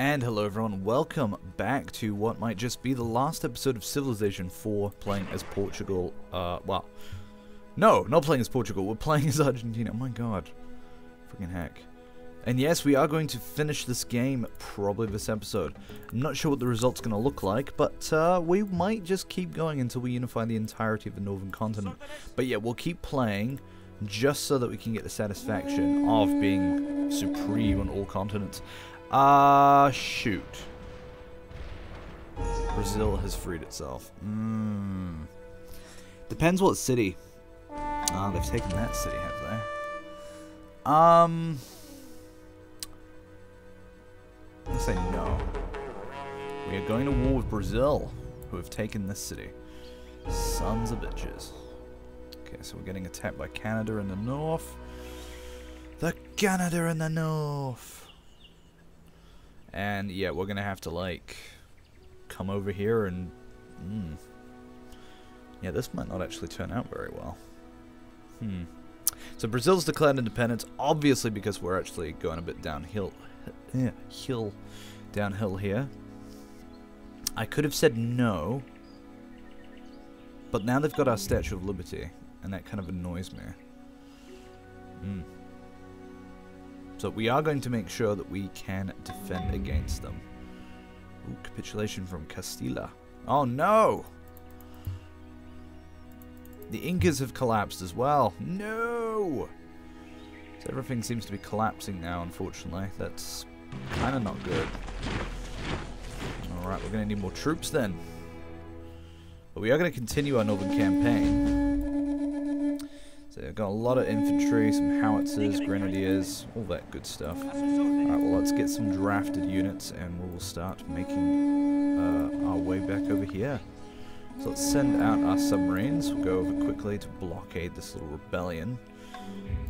And hello everyone, welcome back to what might just be the last episode of Civilization 4 playing as Portugal, well, no, not playing as Portugal, we're playing as Argentina, oh my god, freaking heck. And yes, we are going to finish this game, probably this episode. I'm not sure what the result's going to look like, but we might just keep going until we unify the entirety of the northern continent. But yeah, we'll keep playing, just so that we can get the satisfaction of being supreme on all continents. Shoot. Brazil has freed itself. Depends what city. They've taken that city, have they? Let's say no. We are going to war with Brazil, who have taken this city. Sons of bitches. Okay, so we're getting attacked by Canada in the north. The Canada in the north. And yeah, we're gonna have to like come over here and yeah, this might not actually turn out very well. So Brazil's declared independence, obviously because we're actually going a bit downhill. Downhill here. I could have said no, but now they've got our Statue of Liberty, and that kind of annoys me. So we are going to make sure that we can defend against them. Ooh, capitulation from Castilla. Oh no! The Incas have collapsed as well. No! So everything seems to be collapsing now, unfortunately. That's kind of not good. Alright, we're going to need more troops then. But we are going to continue our northern campaign. So we've got a lot of infantry, some howitzers, grenadiers, all that good stuff. Alright, well let's get some drafted units and we'll start making our way back over here. So let's send out our submarines. We'll go over quickly to blockade this little rebellion.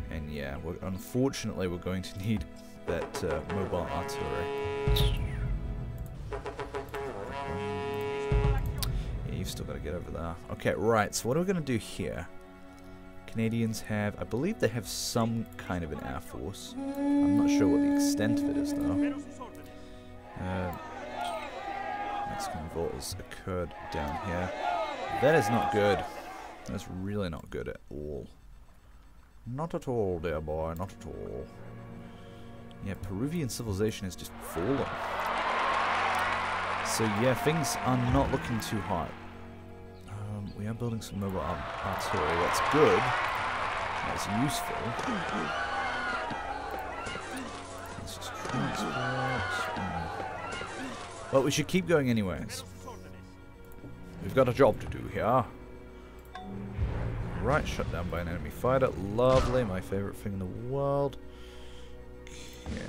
And yeah, unfortunately we're going to need that mobile artillery. Yeah, you've still got to get over there. Okay, right, so what are we going to do here? Canadians have, I believe they have some kind of an air force. I'm not sure what the extent of it is though. Mexican revolt has occurred down here. That is not good. That's really not good at all. Not at all, dear boy, not at all. Yeah, Peruvian civilization has just fallen. So yeah, things are not looking too hot. We are building some mobile artillery. That's good. That's useful. Let's just transport. Well, we should keep going anyways. We've got a job to do here. Right, shut down by an enemy fighter. Lovely, my favorite thing in the world. Okay.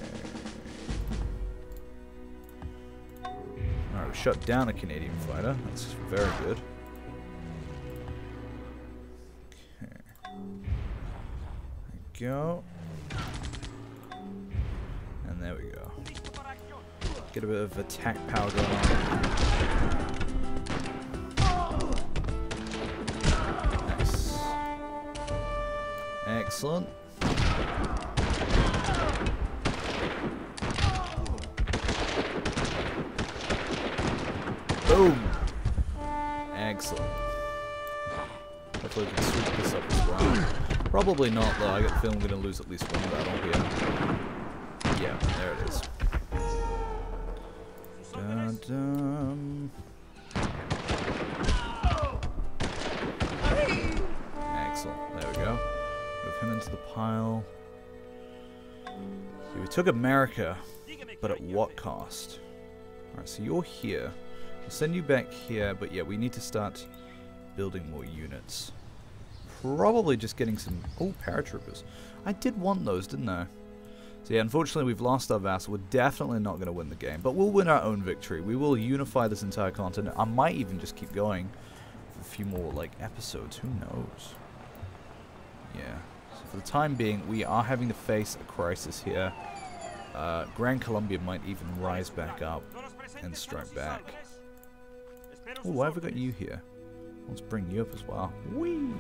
Alright, we shut down a Canadian fighter. That's very good. Go. And there we go. Get a bit of attack power going on. Nice. Excellent. Boom. Excellent. Hopefully we can sweep this up as well. Probably not, though. I get the feeling I'm going to lose at least one battle here. Yeah, there it is. Dun-dun. Excellent. There we go. Move him into the pile. See, we took America, but at what cost? Alright, so you're here. We'll send you back here, but yeah, we need to start building more units. Probably just getting some... Oh, paratroopers. I did want those, didn't I? So yeah, unfortunately we've lost our vassal. We're definitely not going to win the game. But we'll win our own victory. We will unify this entire continent. I might even just keep going for a few more, like, episodes. Who knows? Yeah. So for the time being, we are having to face a crisis here. Gran Colombia might even rise back up and strike back. Oh, why have we got you here? Let's bring you up as well. Whee!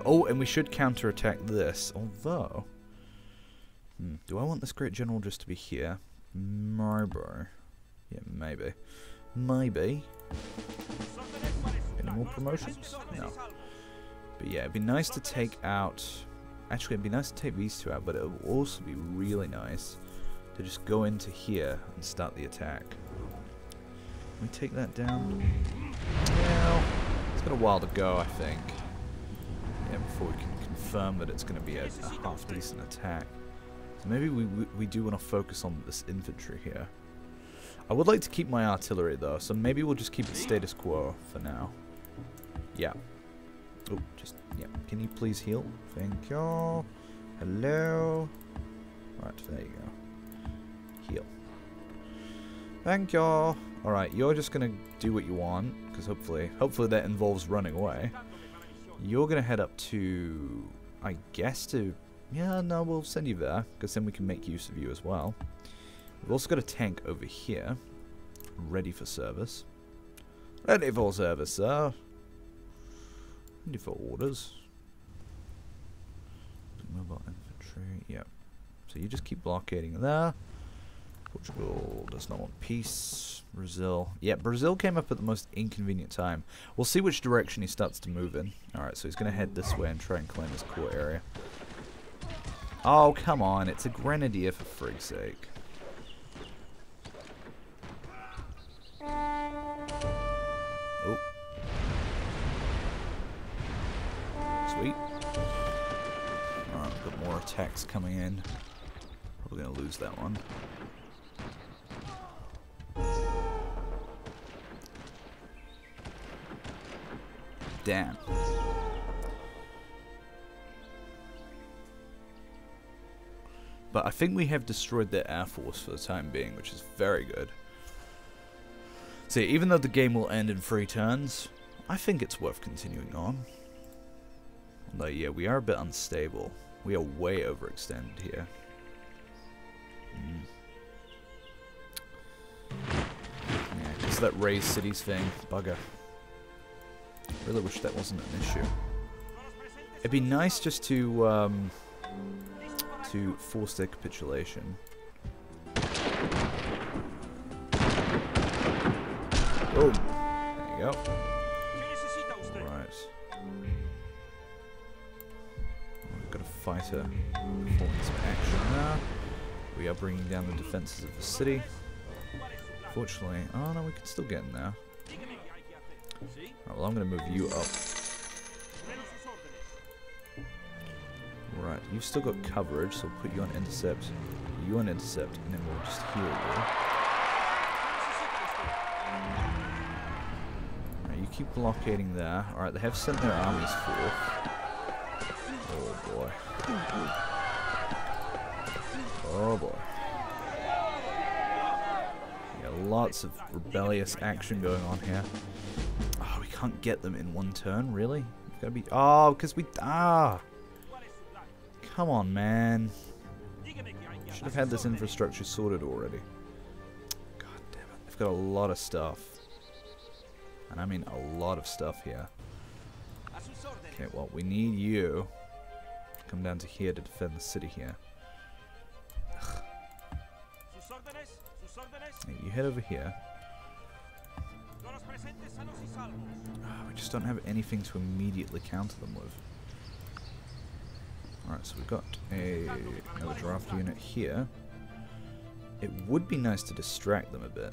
Oh, and we should counterattack this, although... do I want this great general just to be here? Maybe. Yeah, maybe. Maybe. Any more promotions? No. But yeah, it'd be nice to take out... Actually, it'd be nice to take these two out, but it would also be really nice to just go into here and start the attack. Can we take that down? Well, it's got a while to go, I think. Yeah, before we can confirm that it's going to be a half-decent attack. So maybe we do want to focus on this infantry here. I would like to keep my artillery, though, so maybe we'll just keep it status quo for now. Yeah. Oh, just, yeah. Can you please heal? Thank you. Hello. Right, there you go. Heal. Thank you. Alright, you're just gonna do what you want, because hopefully that involves running away. You're gonna head up to, I guess to, yeah, no, we'll send you there, because then we can make use of you as well. We've also got a tank over here, ready for service. Ready for service, sir. Ready for orders. Mobile infantry, yep. So you just keep blockading there. Portugal does not want peace. Brazil. Yeah, Brazil came up at the most inconvenient time. We'll see which direction he starts to move in. Alright, so he's going to head this way and try and claim his core area. Oh, come on. It's a grenadier, for frig's sake. Oh. Sweet. Alright, we've got more attacks coming in. Probably going to lose that one. Damn. But I think we have destroyed their air force for the time being, which is very good. See, even though the game will end in 3 turns, I think it's worth continuing on. Although, yeah, we are a bit unstable. We are way overextended here. Yeah, because that raise cities thing, bugger. Really wish that wasn't an issue. It'd be nice just to force their capitulation. Oh, there you go. Alright. We've got a fighter performing some action now. We are bringing down the defenses of the city. Fortunately, oh no, we can still get in there. Right, well, I'm going to move you up. Right, you've still got coverage, so we'll put you on intercept, you on intercept, and then we'll just heal you. Right, you keep blockading there. Alright, they have sent their armies forth. Oh boy. Oh boy. Yeah, lots of rebellious action going on here. Oh, we can't get them in 1 turn, really? We've got to be... Oh, because we... Ah! Come on, man. Should have had this infrastructure sorted already. God damn it. They've got a lot of stuff. And I mean a lot of stuff here. Okay, well, we need you to come down to here to defend the city here. Ugh. Yeah, you head over here. Oh, we just don't have anything to immediately counter them with. Alright, so we've got another draft unit here. It would be nice to distract them a bit.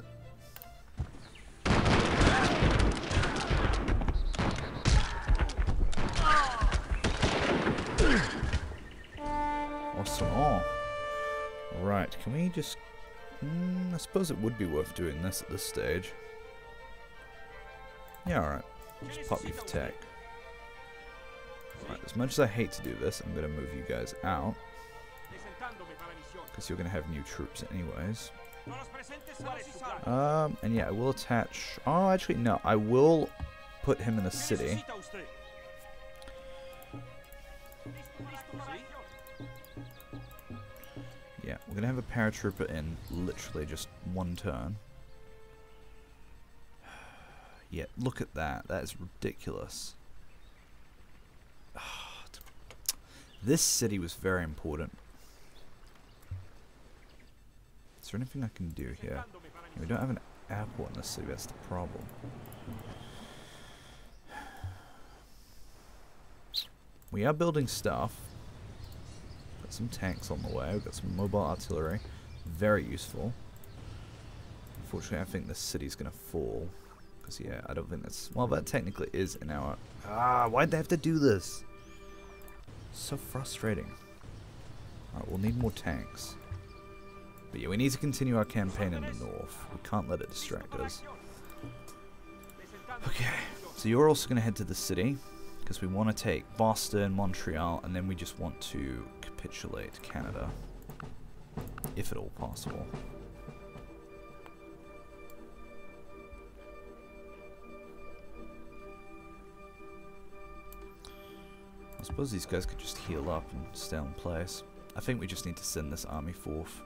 Awesome. Right, can we just... I suppose it would be worth doing this at this stage. Yeah, alright. Just pop you for tech. Right, as much as I hate to do this, I'm going to move you guys out. Because you're going to have new troops anyways. And yeah, I will attach... Oh, actually, no. I will put him in a city. Yeah, we're going to have a paratrooper in literally just 1 turn. Yeah, look at that. That is ridiculous. This city was very important. Is there anything I can do here? Yeah, we don't have an airport in this city, that's the problem. We are building stuff. Got some tanks on the way, we've got some mobile artillery. Very useful. Unfortunately, I think this city's gonna fall. Because, yeah, I don't think that's... Well, that technically is in our... Ah, why'd they have to do this? So frustrating. Alright, we'll need more tanks. But yeah, we need to continue our campaign in the north. We can't let it distract us. Okay, so you're also going to head to the city. Because we want to take Boston, Montreal, and then we just want to capitulate Canada. If at all possible. I suppose these guys could just heal up and stay in place. I think we just need to send this army forth.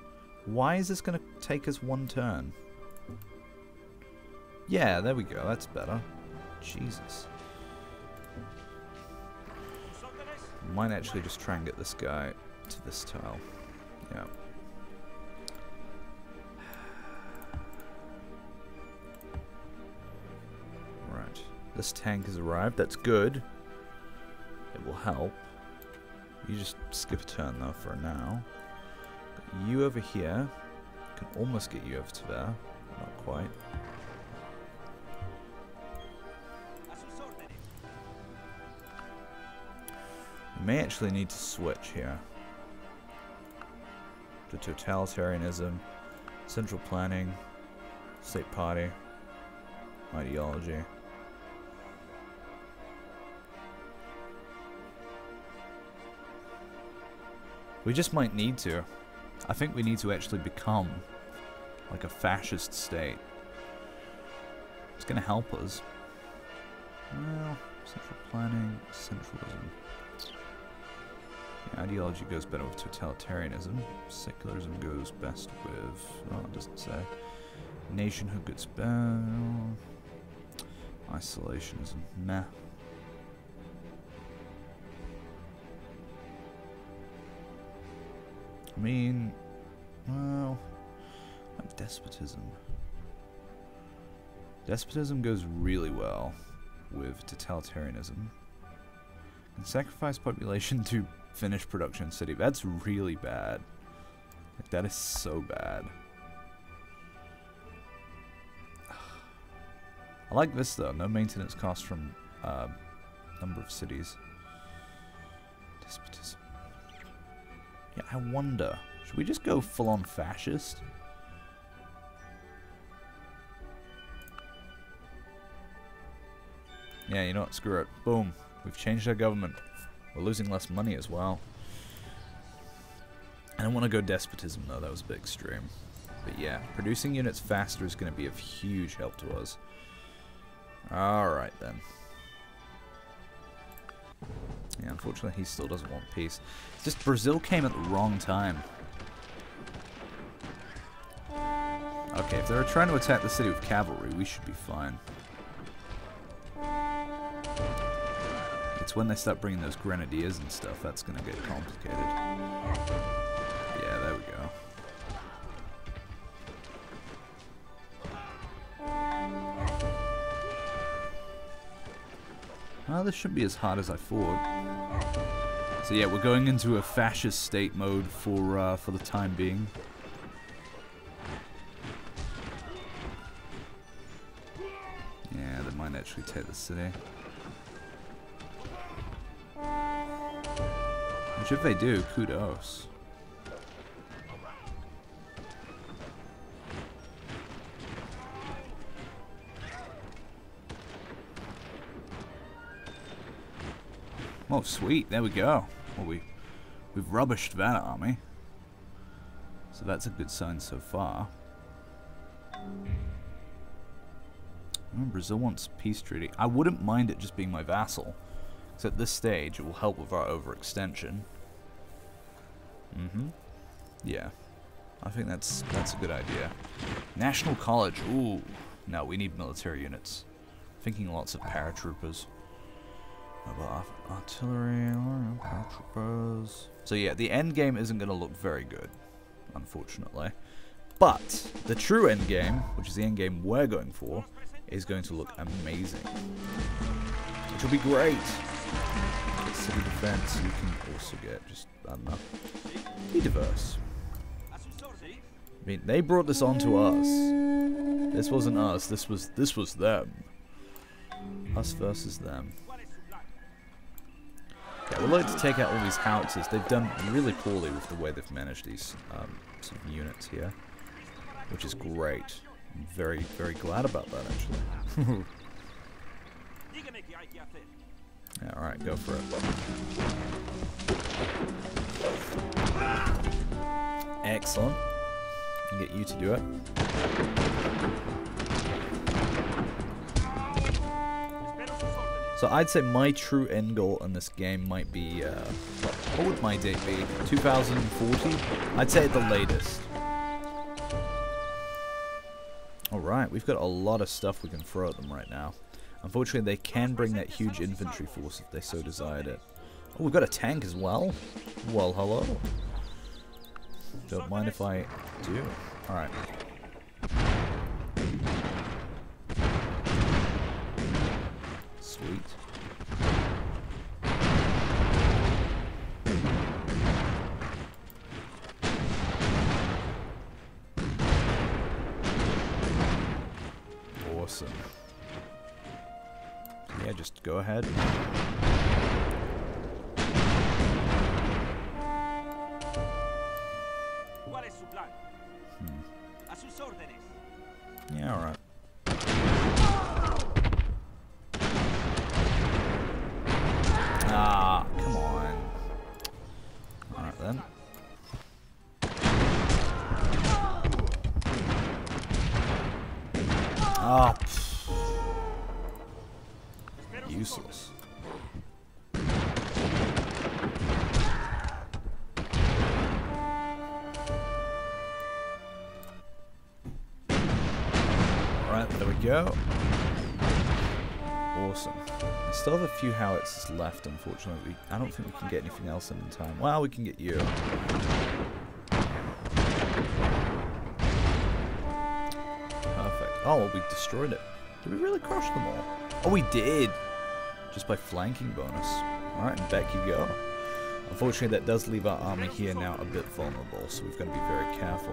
Why is this going to take us one turn? Yeah, there we go. That's better. Jesus. Might actually just try and get this guy to this tile. Yeah. Right. This tank has arrived. That's good. It will help. You just skip a turn though for now. Got you over here. Can almost get you over to there. Not quite. We may actually need to switch here. To totalitarianism, central planning, state party, ideology. We just might need to. I think we need to actually become like a fascist state. It's going to help us. Well, central planning, centralism. Yeah, ideology goes better with totalitarianism. Secularism goes best with... Oh, it doesn't say. Nationhood gets better. Isolationism. Meh. I mean, well, like despotism. Despotism goes really well with totalitarianism. And sacrifice population to finish production city. That's really bad. Like, that is so bad. I like this though. No maintenance cost from number of cities. Despotism. Yeah, I wonder. Should we just go full-on fascist? Yeah, you know what? Screw it. Boom. We've changed our government. We're losing less money as well. I don't want to go despotism though. That was a bit extreme. But yeah, producing units faster is going to be of huge help to us. Alright then. Yeah, unfortunately he still doesn't want peace. It's just Brazil came at the wrong time. Okay, if they're trying to attack the city with cavalry, we should be fine. It's when they start bringing those grenadiers and stuff that's going to get complicated. Yeah, there we go. Well, this shouldn't be as hard as I thought. So yeah, we're going into a fascist state mode for the time being. Yeah, they might actually take the city. Which if they do, kudos. Oh, sweet. There we go. Well, we've rubbished that army. So that's a good sign so far. Brazil wants a peace treaty. I wouldn't mind it just being my vassal. Because at this stage, it will help with our overextension. Yeah. I think that's a good idea. National College. Ooh. No, we need military units. Thinking lots of paratroopers. Artillery, paratroopers. So yeah, the end game isn't going to look very good, unfortunately. But the true end game, which is the end game we're going for, is going to look amazing. Which will be great. City defense, you can also get just, I don't know, be diverse. I mean, they brought this on to us. This wasn't us, this was them. Us versus them. Yeah, we'd like to take out all these howitzers. They've done really poorly with the way they've managed these sort of units here, which is great. I'm very, very glad about that, actually. Yeah, alright, go for it. Excellent. Can get you to do it. So I'd say my true end goal in this game might be, what would my date be? 2040? I'd say at the latest. Alright, we've got a lot of stuff we can throw at them right now. Unfortunately, they can bring that huge infantry force if they so desired it. Oh, we've got a tank as well? Well, hello. Don't mind if I do. Alright. Sweet. Awesome. Yeah, just go ahead. Yeah, alright. Ah, come on. Alright then. Ah, useless. Alright, there we go. Awesome. I still have a few howitzers left, unfortunately. I don't think we can get anything else in time. Well, we can get you. Perfect. Oh, well, we destroyed it. Did we really crush them all? Oh, we did! Just by flanking bonus. Alright, and back you go. Unfortunately, that does leave our army here now a bit vulnerable, so we've got to be very careful.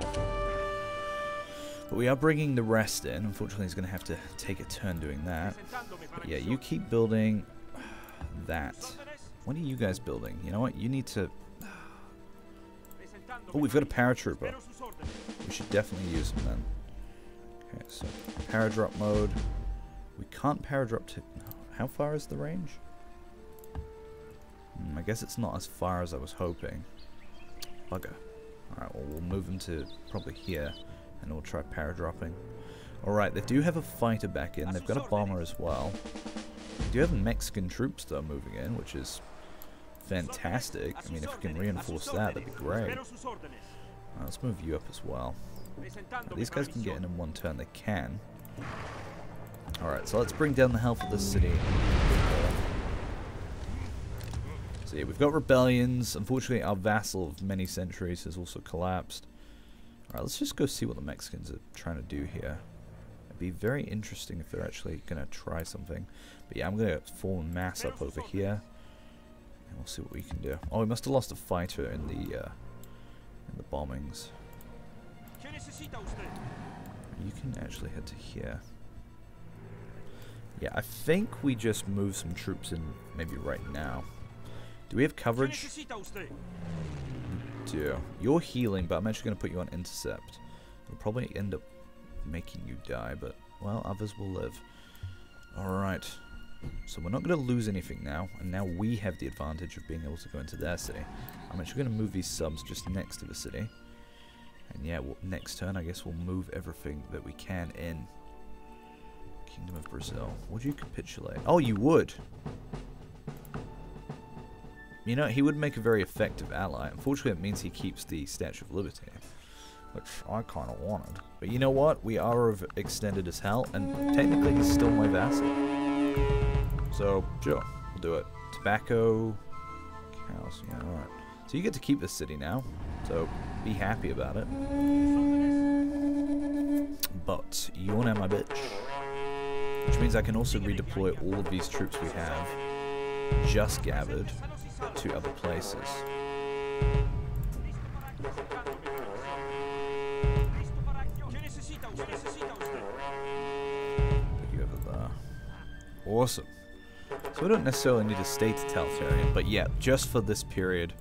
But we are bringing the rest in. Unfortunately, he's going to have to take a turn doing that. But yeah, you keep building that. What are you guys building? You know what? You need to... Oh, we've got a paratrooper. We should definitely use him then. Okay, so paradrop mode. We can't paradrop to... How far is the range? I guess it's not as far as I was hoping. Bugger. Alright, well, we'll move him to probably here. And we'll try paradropping. Alright, they do have a fighter back in. They've got a bomber as well. They do have Mexican troops, though, moving in, which is fantastic. I mean, if we can reinforce that, that'd be great. Let's move you up as well. These guys can get in one turn. They can. Alright, so let's bring down the health of this city. So yeah, we've got rebellions. Unfortunately, our vassal of many centuries has also collapsed. Alright, let's just go see what the Mexicans are trying to do here. It'd be very interesting if they're actually going to try something. But yeah, I'm going to form mass up over here. And we'll see what we can do. Oh, we must have lost a fighter in the bombings. You can actually head to here. Yeah, I think we just move some troops in maybe right now. Do we have coverage? We do. You're healing, but I'm actually going to put you on intercept. We'll probably end up making you die, but, well, others will live. Alright. So we're not going to lose anything now, and now we have the advantage of being able to go into their city. I'm actually going to move these subs just next to the city. And yeah, next turn I guess we'll move everything that we can in. Kingdom of Brazil. Would you capitulate? Oh, you would! You know, he would make a very effective ally. Unfortunately, it means he keeps the Statue of Liberty, which I kind of wanted. But you know what? We are extended as hell, and technically he's still my vassal. So, sure, we'll do it. Tobacco, cows, yeah, alright. So you get to keep this city now, so be happy about it. But you're now my bitch. Which means I can also redeploy all of these troops we have just gathered to other places. Put you over there. Awesome. So we don't necessarily need to stay totalitarian, but yeah, just for this period,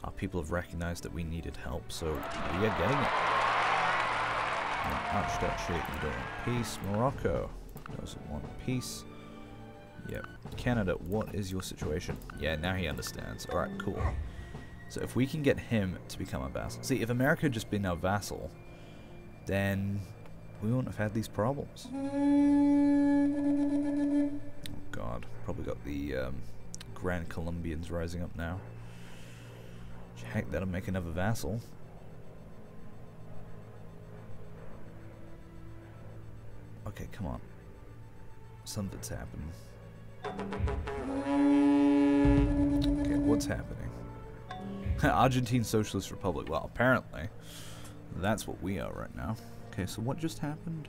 our people have recognized that we needed help, so we are getting it. Archduchy, you don't want peace. Morocco doesn't want peace. Yep. Canada, what is your situation? Yeah, now he understands. Alright, cool. So if we can get him to become a vassal. See, if America had just been our vassal, then we wouldn't have had these problems. Oh god, probably got the Grand Colombians rising up now. Heck, that'll make another vassal. Okay, come on. Something's happening. Okay, what's happening? Argentine Socialist Republic. Well, apparently, that's what we are right now. Okay, so what just happened?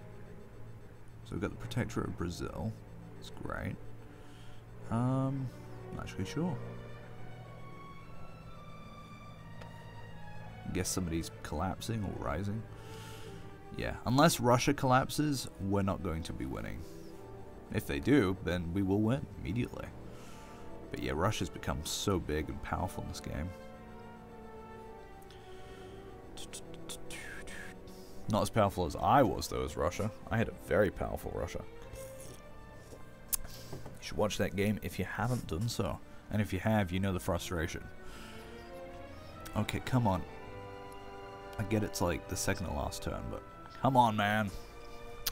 So we've got the Protectorate of Brazil. That's great. I'm not actually sure. I guess somebody's collapsing or rising. Yeah, unless Russia collapses, we're not going to be winning. If they do, then we will win immediately. But yeah, Russia's become so big and powerful in this game. Not as powerful as I was, though, as Russia. I had a very powerful Russia. You should watch that game if you haven't done so. And if you have, you know the frustration. Okay, come on. I get it's like the second to last turn, but come on, man.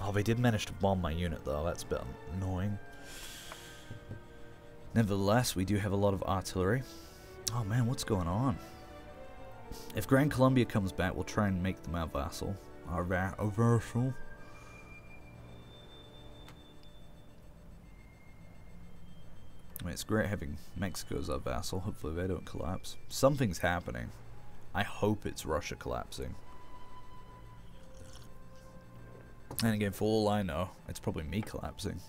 Oh, they did manage to bomb my unit, though. That's a bit annoying. Nevertheless, we do have a lot of artillery. Oh, man, what's going on? If Grand Colombia comes back, we'll try and make them our vassal. Our vassal. I mean, it's great having Mexico as our vassal. Hopefully they don't collapse. Something's happening. I hope it's Russia collapsing. And again, for all I know, it's probably me collapsing.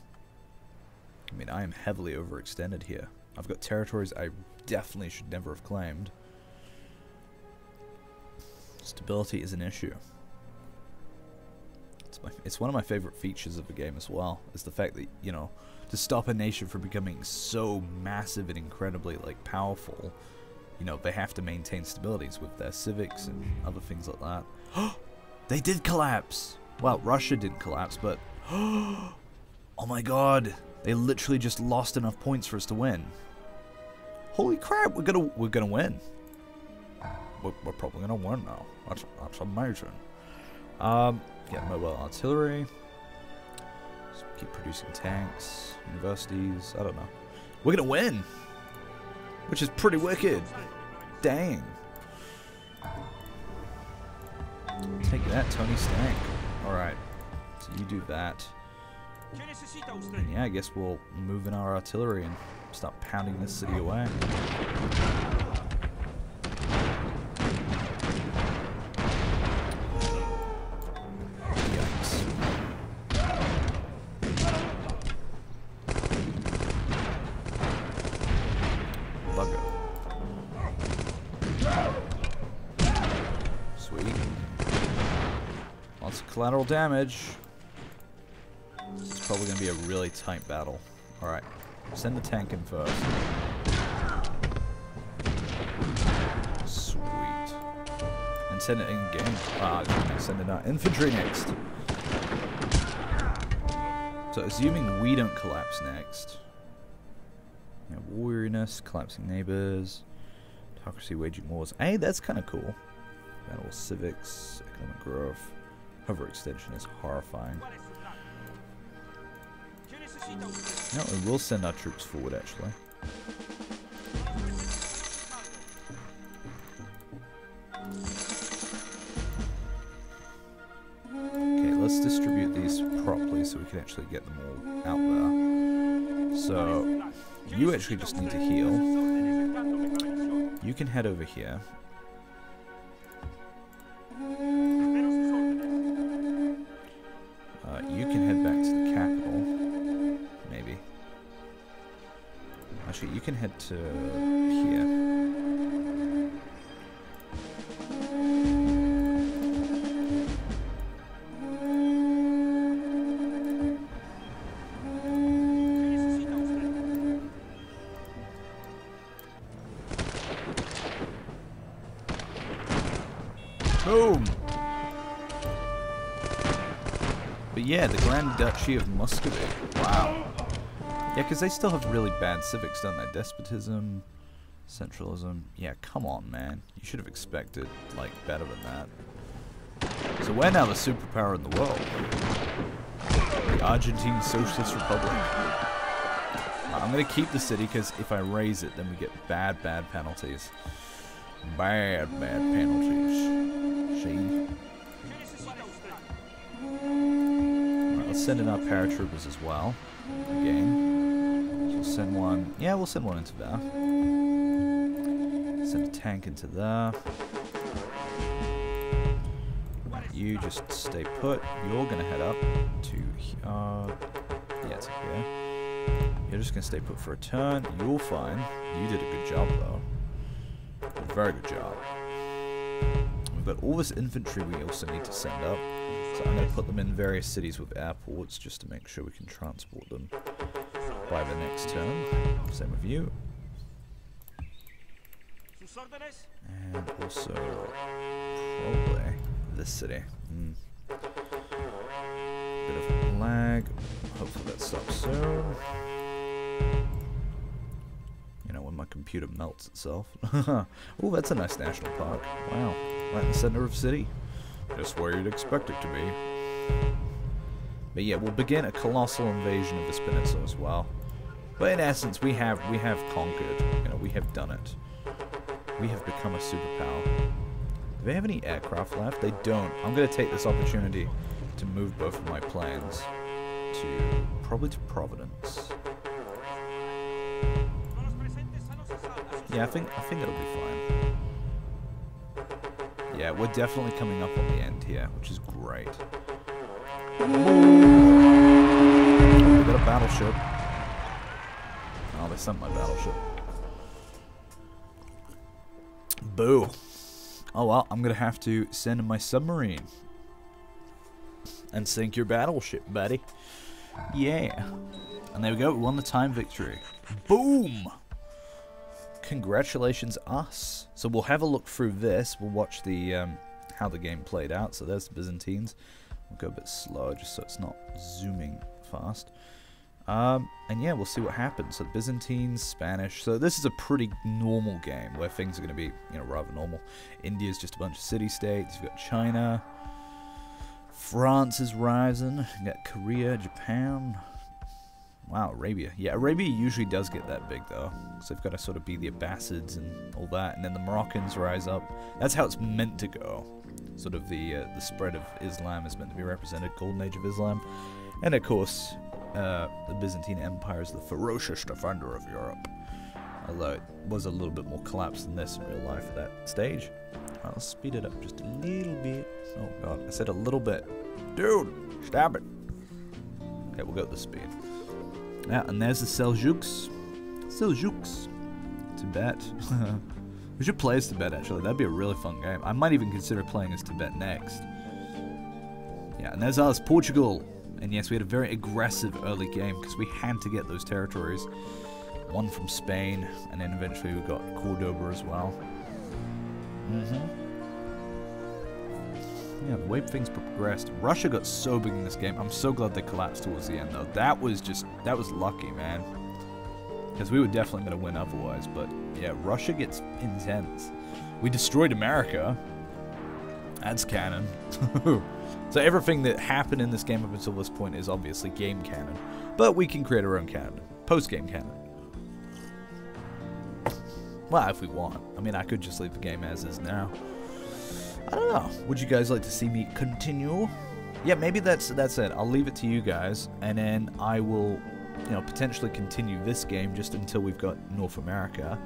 I mean, I am heavily overextended here. I've got territories I definitely should never have claimed. Stability is an issue. It's one of my favorite features of the game as well, is the fact that, you know, to stop a nation from becoming so massive and incredibly, like, powerful, you know, they have to maintain stabilities with their civics and other things like that. They did collapse! Well, Russia didn't collapse, but... oh my god! They literally just lost enough points for us to win. Holy crap, we're gonna win. We're probably gonna win now. That's amazing. Get mobile artillery. Just keep producing tanks, universities, I don't know. We're gonna win! Which is pretty wicked. Dang. Take that, Tony Stank. Alright, so you do that. And yeah, I guess we'll move in our artillery and start pounding this city away. Yikes. Bugger. Sweet. Lots of collateral damage. It's probably going to be a really tight battle. Alright, send the tank in first. Sweet. And send it in game. Send it out. Infantry next. So assuming we don't collapse next. You know, weariness, collapsing neighbors, autocracy waging wars. Hey, that's kind of cool. Battle civics, economic growth. Overextension is horrifying. No, we will send our troops forward, actually. Okay, let's distribute these properly so we can actually get them all out there. So, you actually just need to heal. You can head over here. you can head to here. Boom! But yeah, the Grand Duchy of Muscovy. Wow. Yeah, because they still have really bad civics, don't they? Despotism, centralism. Yeah, come on, man. You should have expected, like, better than that. So we're now the superpower in the world. The Argentine Socialist Republic. I'm going to keep the city, because if I raise it, then we get bad penalties. Bad penalties. See? Alright, let's send in our paratroopers as well. Again. So we'll send one. Yeah, we'll send one into there. Send a tank into there. You just stay put. You're going to head up to yeah, to here. You're just going to stay put for a turn. You're fine. You did a good job, though. A very good job. We've got all this infantry we also need to send up. So I'm going to put them in various cities with airports just to make sure we can transport them by the next turn. Same with you. And also probably this city. Bit of lag. Hopefully that stops soon. You know, when my computer melts itself. Oh, that's a nice national park. Wow. Right in the center of the city. Just where you'd expect it to be. But yeah, we'll begin a colossal invasion of this peninsula as well. But in essence, we have conquered. You know, we have done it. We have become a superpower. Do they have any aircraft left? They don't. I'm going to take this opportunity to move both of my planes to probably to Providence. Yeah, I think it'll be fine. Yeah, we're definitely coming up on the end here, which is great. We got a battleship. Oh, they sent my battleship. Boo. Oh well, I'm gonna have to send my submarine and sink your battleship, buddy. Yeah. And there we go, we won the time victory. Boom! Congratulations, us. So we'll have a look through this. We'll watch the how the game played out. So there's the Byzantines. We'll go a bit slower just so it's not zooming fast. And yeah, we'll see what happens. So Byzantines, Spanish. So this is a pretty normal game where things are going to be, you know, rather normal. India's just a bunch of city-states. You've got China. France is rising. You got Korea, Japan. Wow, Arabia. Yeah, Arabia usually does get that big, though. So they've got to sort of be the Abbasids and all that. And then the Moroccans rise up. That's how it's meant to go. Sort of the spread of Islam is meant to be represented. Golden Age of Islam. And, of course, the Byzantine Empire is the ferocious defender of Europe. Although it was a little bit more collapsed than this in real life at that stage. Right, let's speed it up just a little bit. Oh, God. I said a little bit. Dude, stop it. Okay, we'll go at the speed. Yeah, and there's the Seljuks. Seljuks. Tibet. We should play as Tibet, actually. That'd be a really fun game. I might even consider playing as Tibet next. Yeah, and there's us, Portugal. And yes, we had a very aggressive early game because we had to get those territories. One from Spain, and then eventually we got Cordoba as well. Yeah, the way things progressed. Russia got so big in this game. I'm so glad they collapsed towards the end, though. That was lucky, man. Because we were definitely going to win otherwise. But yeah, Russia gets intense. We destroyed America. That's canon. So everything that happened in this game up until this point is obviously game canon. But we can create our own canon. Post-game canon. Well, if we want. I mean, I could just leave the game as is now. I don't know. Would you guys like to see me continue? Yeah, maybe that's it. I'll leave it to you guys. And then I will, you know, potentially continue this game just until we've got North America.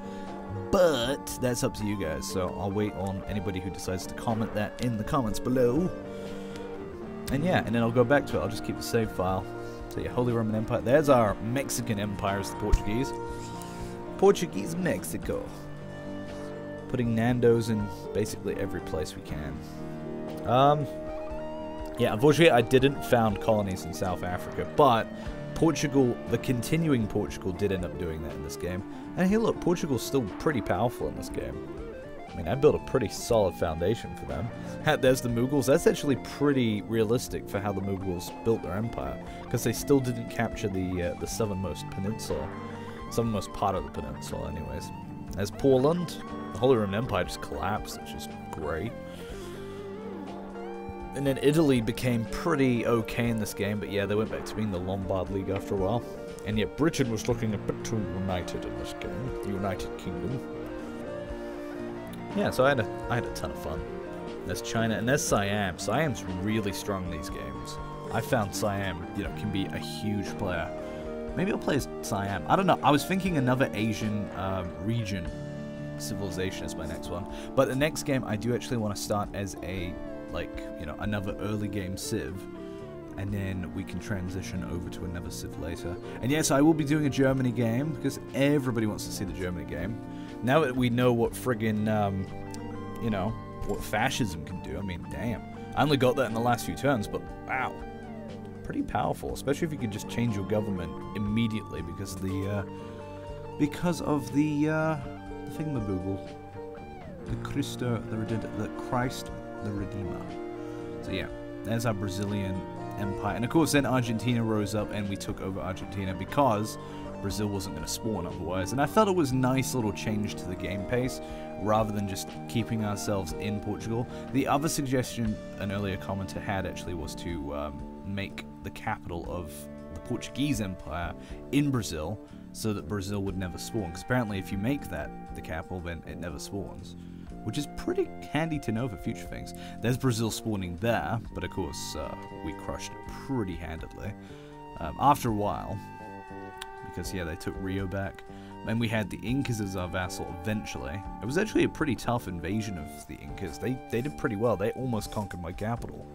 But that's up to you guys. So I'll wait on anybody who decides to comment that in the comments below. And yeah, and then I'll go back to it. I'll just keep the save file. So yeah, Holy Roman Empire. There's our Mexican Empire, is the Portuguese. Portuguese Mexico. Putting Nando's in basically every place we can. Yeah, unfortunately I didn't found colonies in South Africa, but Portugal, the continuing Portugal, did end up doing that in this game. And hey look, Portugal's still pretty powerful in this game. I mean, I built a pretty solid foundation for them. There's the Mughals. That's actually pretty realistic for how the Mughals built their empire, because they still didn't capture the southernmost peninsula. Southernmost part of the peninsula, anyways. As Poland, the Holy Roman Empire just collapsed, which is great. And then Italy became pretty okay in this game, but yeah, they went back to being the Lombard League after a while. And yet Britain was looking a bit too united in this game. The United Kingdom. Yeah, so I had a ton of fun. There's China, and there's Siam. Siam's really strong in these games. I found Siam, you know, can be a huge player. Maybe I'll play as Siam. I don't know. I was thinking another Asian region civilization is my next one. But the next game, I do actually want to start as a, like, you know, another early game civ. And then we can transition over to another civ later. And yes, I will be doing a Germany game, because everybody wants to see the Germany game. Now that we know what friggin', you know, what fascism can do, I mean, damn. I only got that in the last few turns, but wow. Pretty powerful, especially if you could just change your government immediately because of the thingamaboogle. Christ the Redeemer. So yeah, there's our Brazilian empire. And of course then Argentina rose up and we took over Argentina because Brazil wasn't going to spawn otherwise. And I felt it was a nice little change to the game pace rather than just keeping ourselves in Portugal. The other suggestion an earlier commenter had actually was to make the capital of the Portuguese Empire in Brazil so that Brazil would never spawn. Because apparently if you make that the capital, then it never spawns. Which is pretty handy to know for future things. There's Brazil spawning there, but of course we crushed it pretty handedly. After a while, because yeah, they took Rio back, and we had the Incas as our vassal eventually. It was actually a pretty tough invasion of the Incas. They did pretty well. They almost conquered my capital.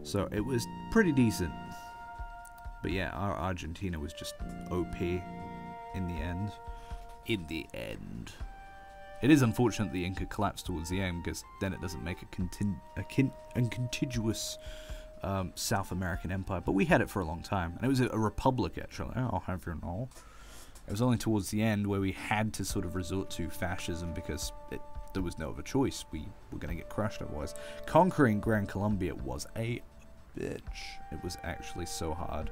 So it was pretty decent. But yeah, our Argentina was just OP in the end. It is unfortunate the Inca collapsed towards the end, because then it doesn't make a contiguous South American empire. But we had it for a long time, and it was a republic actually. I'll have you know. It was only towards the end where we had to sort of resort to fascism because there was no other choice. We were going to get crushed otherwise. Conquering Gran Colombia was a bitch. It was actually so hard.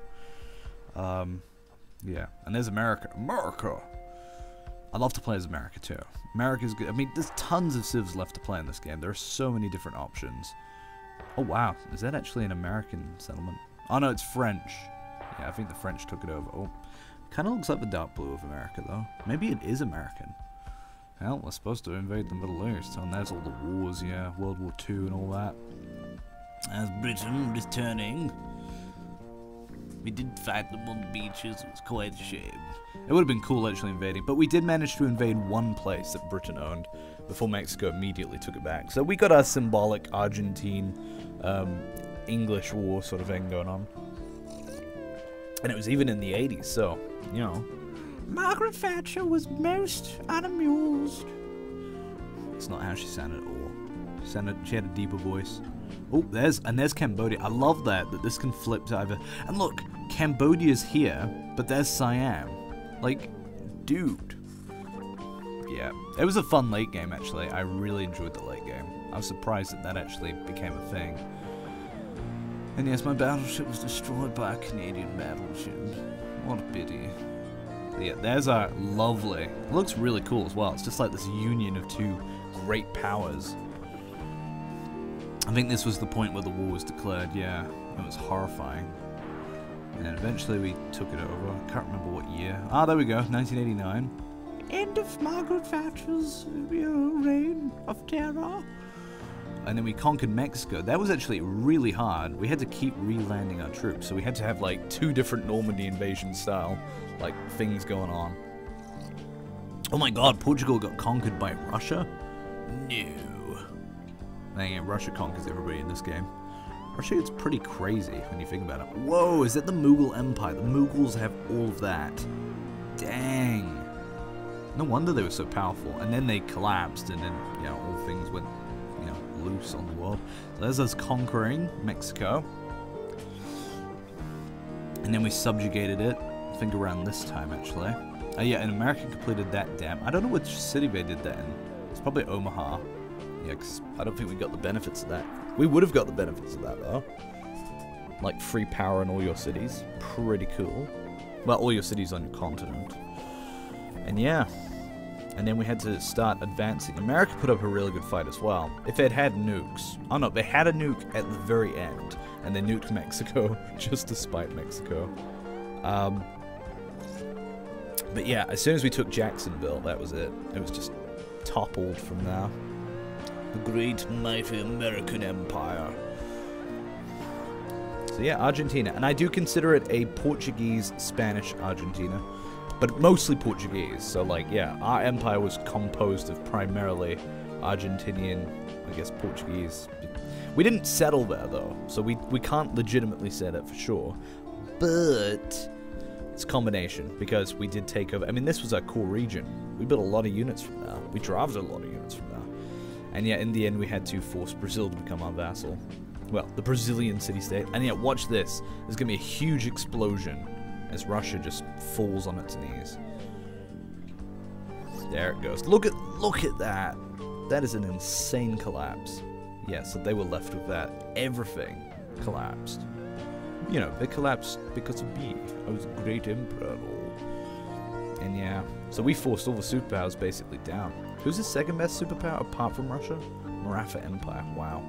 Yeah, and there's America. I'd love to play as America too. America's good. I mean, there's tons of civs left to play in this game. There are so many different options. Oh wow, is that actually an American settlement? Oh no, it's French. Yeah, I think the French took it over. Oh, kind of looks like the dark blue of America though. Maybe it is American. Well, we're supposed to invade the Middle East, and there's all the wars, yeah, World War II and all that. As Britain returning. We did fight them on the beaches, it was quite a shame. It would have been cool actually invading, but we did manage to invade one place that Britain owned before Mexico immediately took it back. So we got our symbolic Argentine, English war sort of thing going on. And it was even in the 80s, so, you know. Margaret Thatcher was most unamused. It's not how she sounded at all. She had a deeper voice. Oh, there's Cambodia. I love that this can flip to either. And look, Cambodia's here, but there's Siam. Like, dude. Yeah, it was a fun late game actually. I really enjoyed the late game. I was surprised that actually became a thing. And yes, my battleship was destroyed by a Canadian battleship. What a pity. Yeah, there's our lovely. It looks really cool as well. It's just like this union of two great powers. I think this was the point where the war was declared, yeah. It was horrifying. And then eventually we took it over. I can't remember what year. Ah, there we go, 1989. End of Margaret Thatcher's reign of terror. And then we conquered Mexico. That was actually really hard. We had to keep re-landing our troops, so we had to have like 2 different Normandy invasion style like things going on. Oh my god, Portugal got conquered by Russia? No. Dang it, Russia conquers everybody in this game. Russia is pretty crazy when you think about it. Whoa, is that the Mughal Empire? The Mughals have all of that. Dang. No wonder they were so powerful. And then they collapsed, and then, you know, all things went, you know, loose on the world. So there's us conquering Mexico. And then we subjugated it, I think around this time, actually. Yeah, and America completed that dam. I don't know which city they did that in. It's probably Omaha. Yeah, 'cause I don't think we got the benefits of that. We would have got the benefits of that, though. Like, free power in all your cities. Pretty cool. Well, all your cities on your continent. And yeah. And then we had to start advancing. America put up a really good fight as well. If they'd had nukes... Oh no, they had a nuke at the very end. And they nuked Mexico, just to spite Mexico. But yeah, as soon as we took Jacksonville, that was it. It was just toppled from there. The great, mighty American Empire. So yeah, Argentina. And I do consider it a Portuguese, Spanish Argentina. But mostly Portuguese. So like, yeah, our empire was composed of primarily Argentinian, I guess, Portuguese. We didn't settle there, though. So we can't legitimately say that for sure. But it's a combination, because we did take over. I mean, this was our core region. We built a lot of units from there. We drafted a lot of units from there. And yeah, in the end, we had to force Brazil to become our vassal. Well, the Brazilian city-state. And yeah, watch this. There's going to be a huge explosion as Russia just falls on its knees. There it goes. Look at that. That is an insane collapse. Yeah, so they were left with that. Everything collapsed. You know, they collapsed because of me. I was a great emperor. And yeah, so we forced all the superpowers basically down. Who's the second best superpower apart from Russia? Maratha Empire. Wow.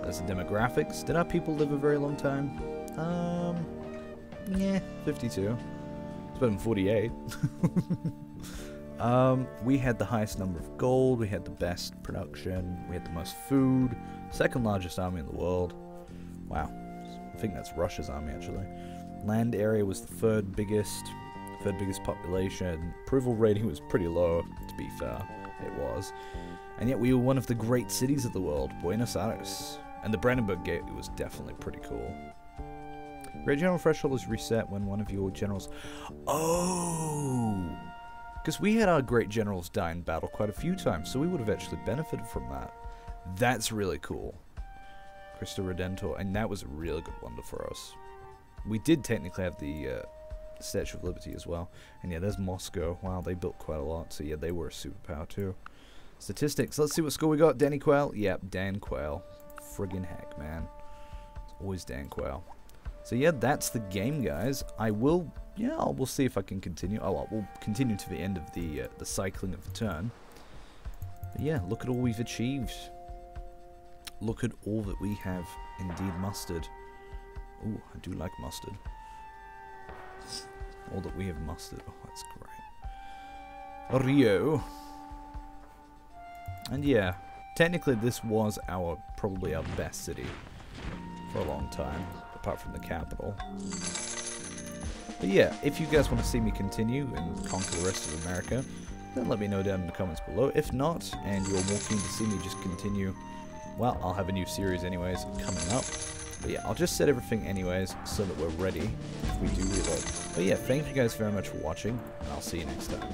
There's the demographics. Did our people live a very long time? Yeah, 52. It's better than 48. We had the highest number of gold. We had the best production. We had the most food. Second largest army in the world. Wow. I think that's Russia's army, actually. Land area was the third biggest population. Approval rating was pretty low, to be fair. It was. And yet we were one of the great cities of the world, Buenos Aires. And the Brandenburg Gate was definitely pretty cool. Great general threshold is reset when one of your generals... Oh! Because we had our great generals die in battle quite a few times, so we would have actually benefited from that. That's really cool. Cristo Redentor, and that was a really good wonder for us. We did technically have the Statue of Liberty as well. And yeah, there's Moscow. Wow, they built quite a lot, so yeah, they were a superpower too. Statistics, let's see what score we got. Danny Quayle? Yep, Dan Quayle. Friggin' heck, man. It's always Dan Quayle. So yeah, that's the game, guys. We'll see if I can continue. Oh, well, we'll continue to the end of the cycling of the turn. But yeah, look at all we've achieved. Look at all that we have indeed mustered. Ooh, I do like mustard. All that we have mustered. Oh, that's great. Rhye. And yeah, technically this was probably our best city for a long time, apart from the capital. But yeah, if you guys want to see me continue and conquer the rest of America, then let me know down in the comments below. If not, and you're more keen to see me just continue, well, I'll have a new series anyways coming up. But yeah, I'll just set everything anyways so that we're ready if we do reload. But yeah, thank you guys very much for watching, and I'll see you next time.